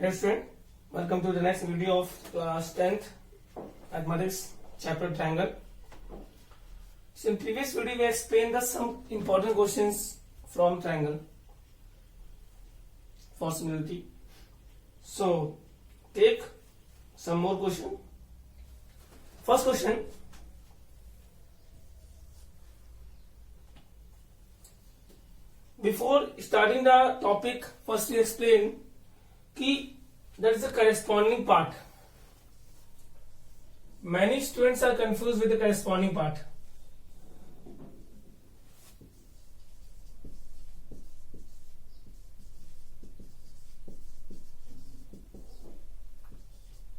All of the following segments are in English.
Hello student, welcome to the next video of class 10th mathematics chapter triangle. So in previous video we explained some important questions from triangle for similarity. So take some more question. First question, before starting the topic, first we explain कि that is the corresponding part. Many students are confused with the corresponding part.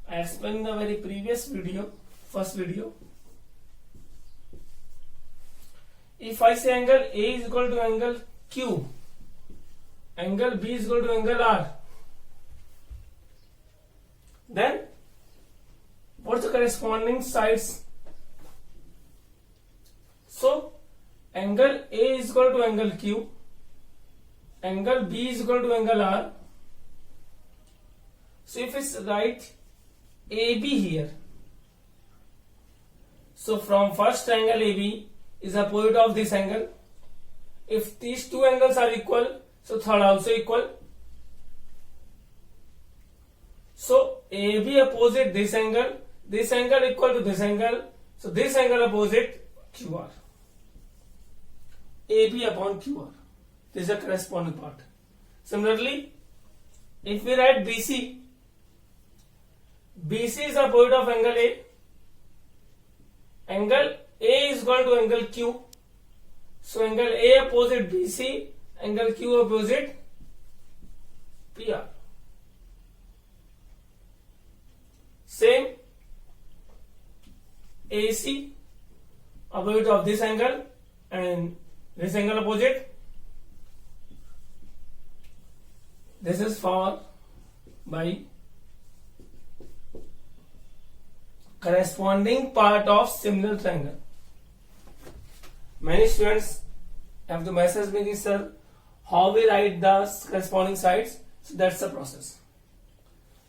I explained in the very previous video, first video. If I say angle A is equal to angle Q, angle B is equal to angle R, then what's the corresponding sides? So angle A is equal to angle Q, angle B is equal to angle R. So if it's write AB here, so from first angle AB is opposite of this angle. If these two angles are equal, so third also equal. So AB opposite this angle equal to this angle, so this angle opposite QR. AB upon QR. This is the corresponding part. Similarly, if we write BC, BC is opposite of angle A. Angle A is equal to angle Q. So angle A opposite BC, angle Q opposite PR. Same AC opposite of this angle and this angle opposite. This is for by corresponding part of similar triangle. Many students have to message me, sir, how we write the corresponding sides. So that's the process.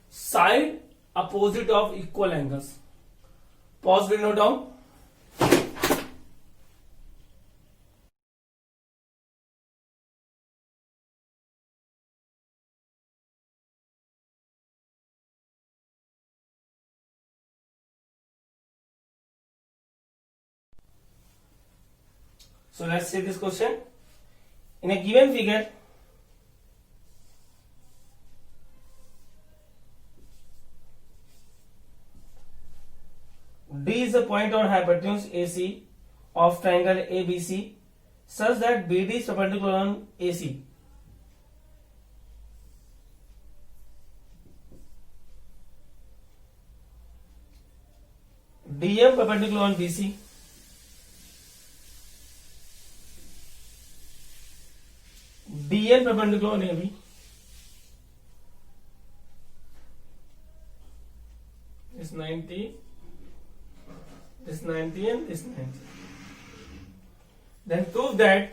Side opposite of equal angles. Pause video down. So let's see this question. In a given figure, D is the point or hypotenuse AC of triangle ABC such that BD is perpendicular on AC. DM perpendicular on BC. DN perpendicular on AB. This 90. This 90 and this 90. Then prove that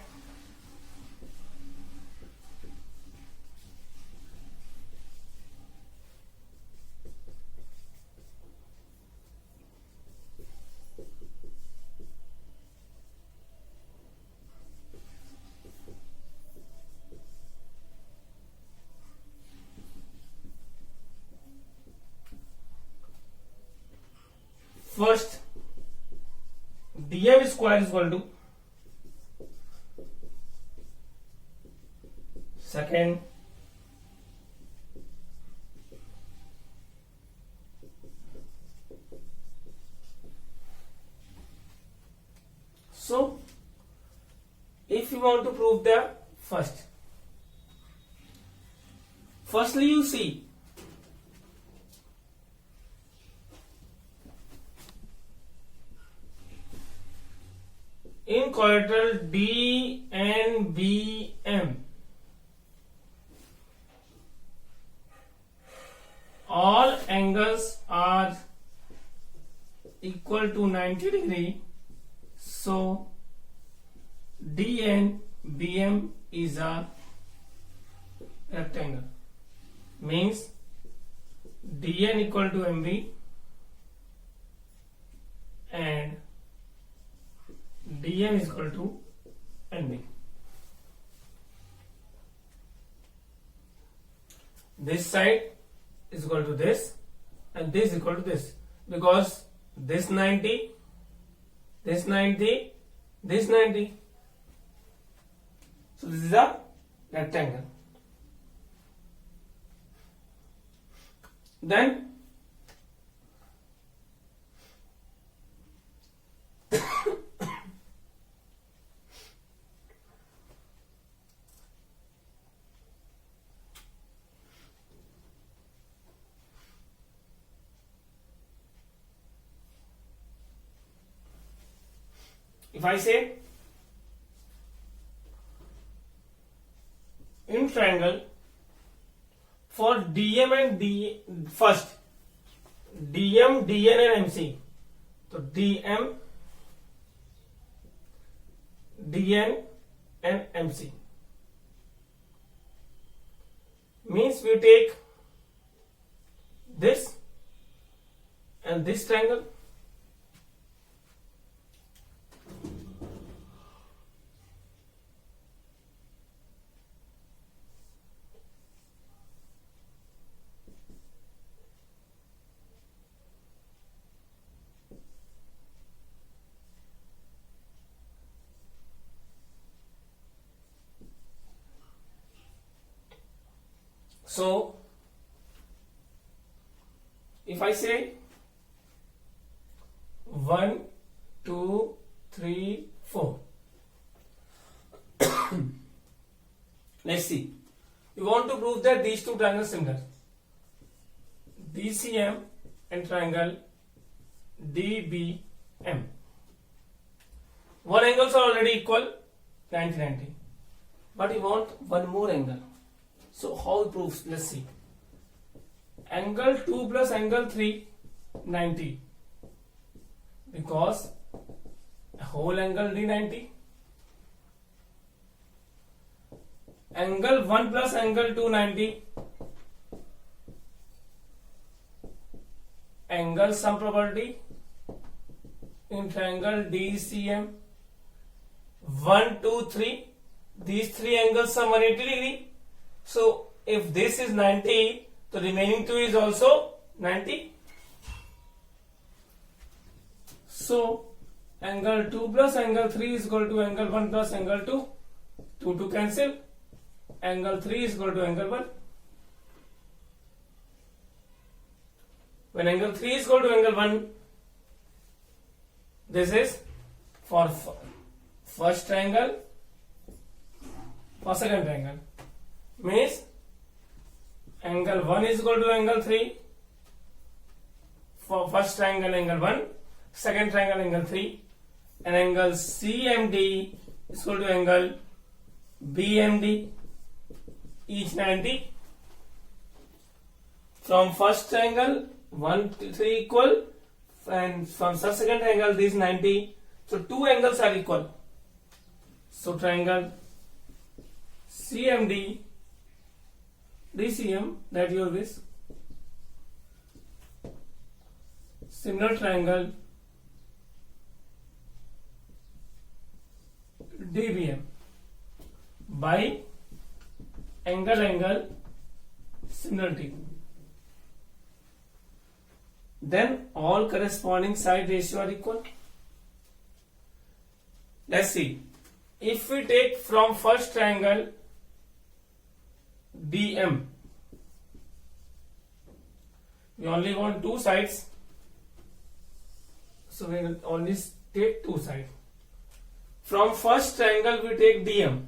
first DM square is equal to second so if you want to prove the firstly you see in quadrilateral D and BM, all angles are equal to 90 degree. So D and BM is a rectangle. Means DN equal to MB and DN is equal to NB. This side is equal to this and this is equal to this, because this 90, this 90, this 90. So this is a rectangle. Then if I say in triangle for DM and D, first DM, DN and MC. So DM, DN and MC means we take this and this triangle. So if I say 1, 2, 3, 4, let's see. We want to prove that these two triangles are similar. DCM and triangle DBM. One angles are already equal, 90, 90. But we want one more angle. So how it proves? Let's see. Angle 2 plus angle 3, 90. Because a whole angle D 90. Angle 1 plus angle 2, 90. Angle sum property in triangle DCM 1, 2, 3. These three angles are 180 degree. So if this is 90, the remaining two is also 90. So angle 2 plus angle 3 is equal to angle 1 plus angle 2. 2 to cancel. Angle 3 is equal to angle 1. When angle 3 is equal to angle 1, this is for first triangle, for second triangle. Means angle 1 is equal to angle 3 for first triangle angle 1, second triangle angle 3, and angle CMD is equal to angle BMD, each 90. From first triangle 1 to 3 equal, and from second triangle this 90. So two angles are equal. So triangle CMD DCM, that your wish. Similar triangle DBM by angle similarity. Then all corresponding side ratio are equal. Let's see. If we take from first triangle DM, we only want two sides, so we will only take two sides. From first triangle we take DM.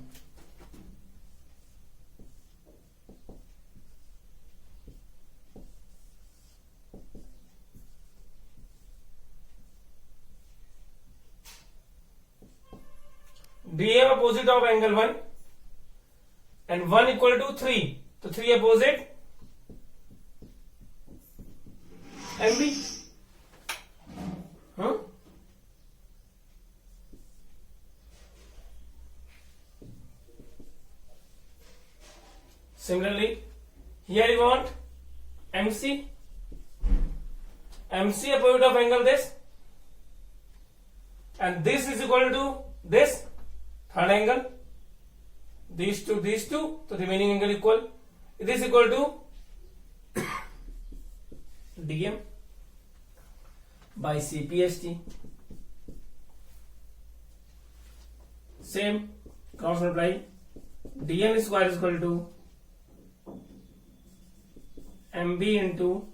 DM opposite of angle 1 and 1 equal to 3. So 3 opposite MB. Similarly, here you want MC MC opposite of angle this, and this is equal to this third angle. These two, so remaining angle equal. It is equal to DM by CPST. Same cross multiply. DM square is equal to MB into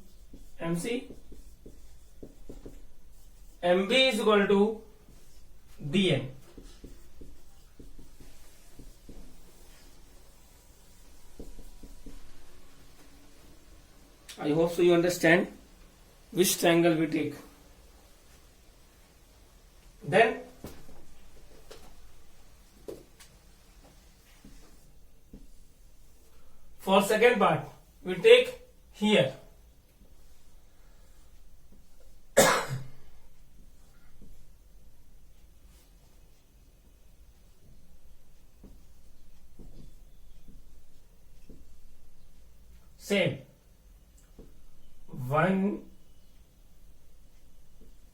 MC. MB is equal to DM. I hope so you understand which triangle we take. Then for second part we take here same 1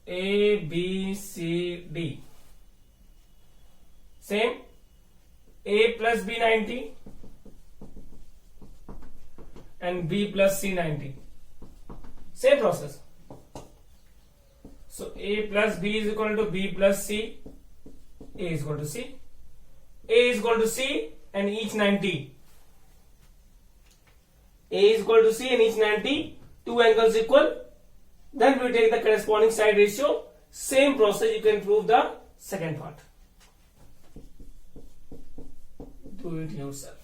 A B C D, same A plus B 90 and B plus C 90, same process. So A plus B is equal to B plus C, A is equal to C, A is equal to C and each 90, A is equal to C and each 90, two angles equal. Then we take the corresponding side ratio. Same process you can prove the second part. Do it yourself.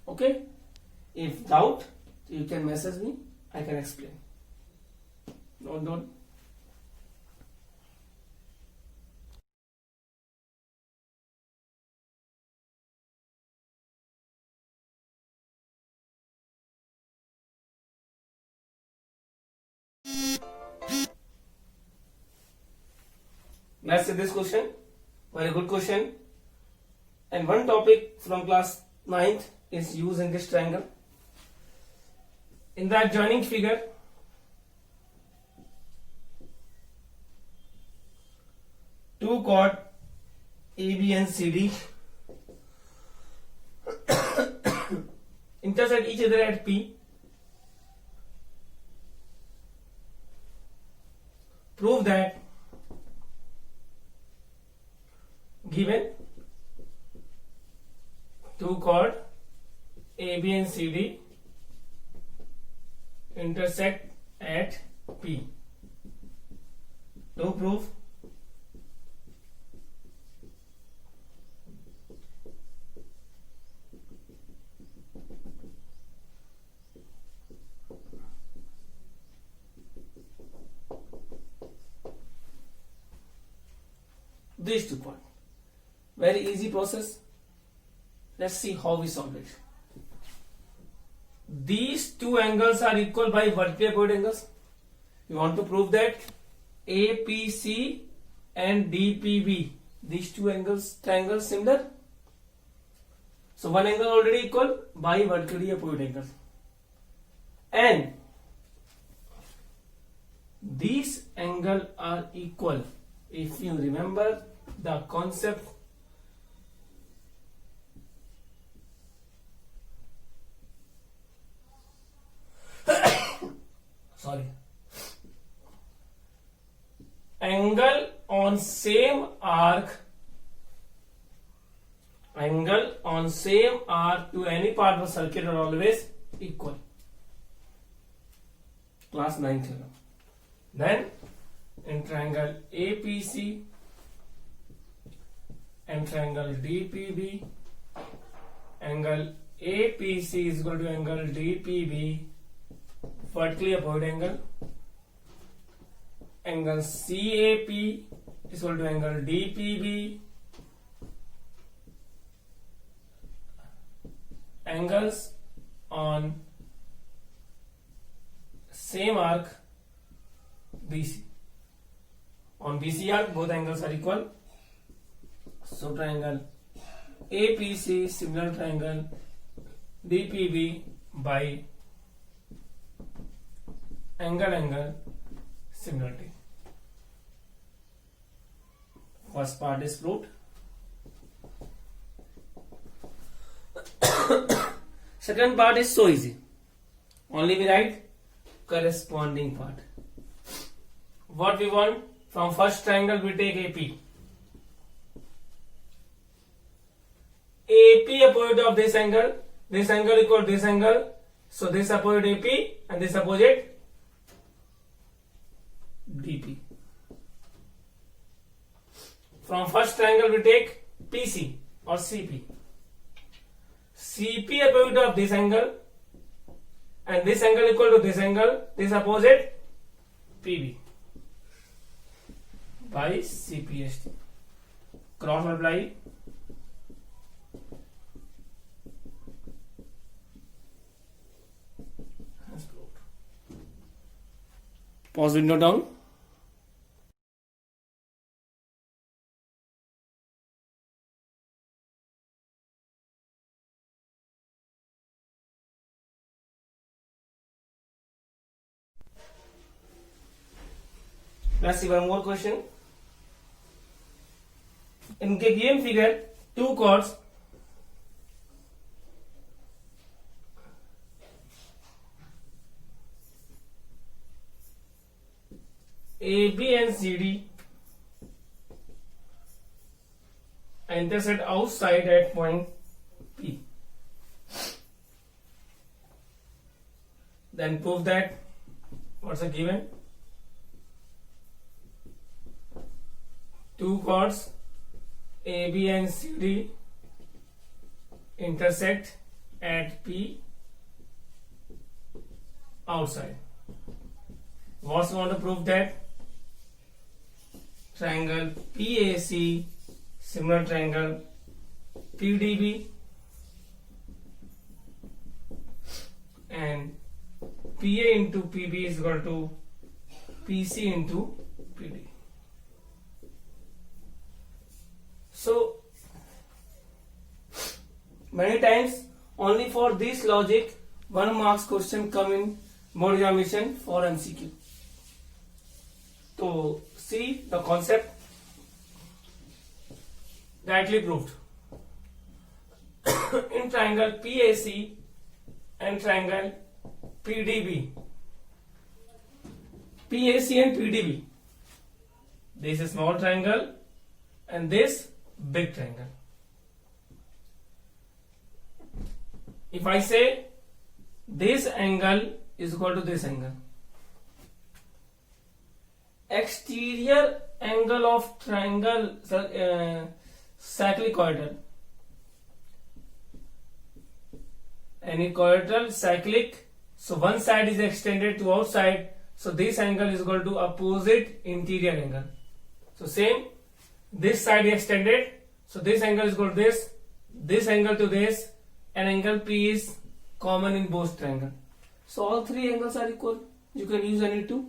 Okay? If doubt, you can message me. I can explain. No, don't. Let's see this question. Very good question. And one topic from class 9th is using this triangle. In the adjoining figure, two chord AB and CD intersect each other at P. Prove that given two chord AB and CD intersect at P. To prove these two points. Very easy process. Let's see how we solve it. These two angles are equal by vertically opposite angles. You want to prove that APC and DPB, these two angles, triangles similar. So one angle already equal by vertically opposite angles. And these angles are equal if you remember the concept angle on same arc to any part of a circle are always equal. Class 9 theorem. Then in triangle APC and triangle DPB, angle APC is equal to angle DPB vertically opposite angle. Angle CAP is equal to angle DPB. Angles on same arc BC. On BC arc, both angles are equal. So triangle APC similar triangle DPB by angle similarity. First part is proved. Second part is so easy. Only we write corresponding part. What we want from first triangle, we take AP. AP opposite of this angle equal this angle. So this opposite AP and this opposite DP. From first triangle we take PC or CP. CP opposite of this angle and this angle equal to this angle, this opposite PB by CPST. Cross multiply. Pause window down. Let's see one more question. In the given figure, two chords AB and CD intersect outside at point P. Then prove that. What's the given? Two chords AB and CD intersect at P outside. What you want to prove that? Triangle PAC, similar triangle PDB, and PA into PB is equal to PC into PD. So many times only for this logic 1 marks question come in board examination for MCQ. So see the concept directly proved. In triangle PAC and triangle PDB, PAC and PDB, this is small triangle and this big triangle. If I say this angle is equal to this angle, exterior angle of triangle cyclicoidal, any coidal cyclic, so one side is extended to outside, so this angle is equal to opposite interior angle. So same, this side is extended, so this angle is equal to this angle to this, and angle P is common in both triangles. So all three angles are equal. You can use any two.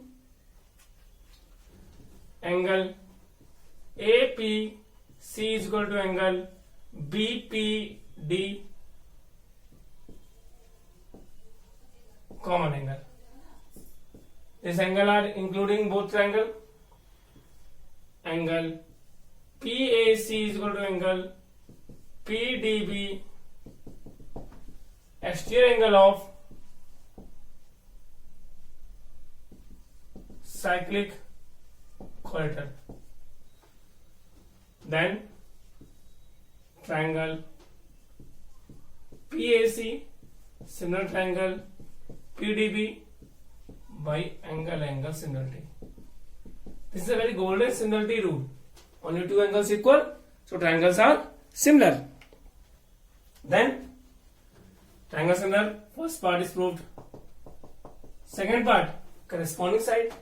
Angle APC is equal to angle BPD, common angle. This angle are including both triangle. Angle PAC is equal to angle PDB, exterior angle of cyclic coidal. Then triangle PAC, similar triangle PDB by angle similarity. This is a very golden similarity rule. Only two angles equal, so triangles are similar. Then triangle similar, first part is proved. Second part, corresponding side.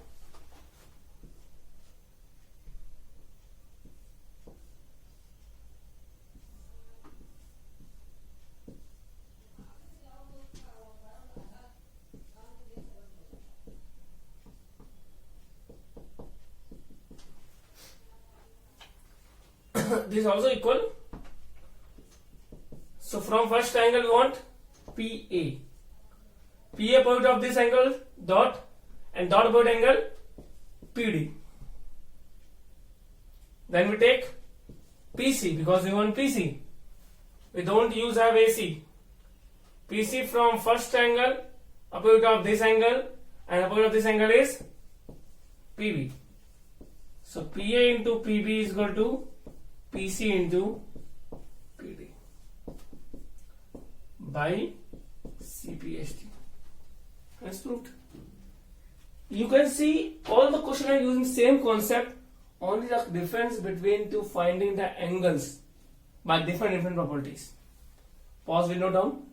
This is also equal. So from first triangle we want PA. PA point of this angle dot and dot about angle PD. Then we take PC because we want PC. We don't use have AC. PC from first angle, opposite of this angle, and opposite of this angle is PB. So PA into PB is equal to PC into PD by CPST. Understood? You can see all the questions are using same concept, only the difference between to finding the angles by different properties. Pause window down.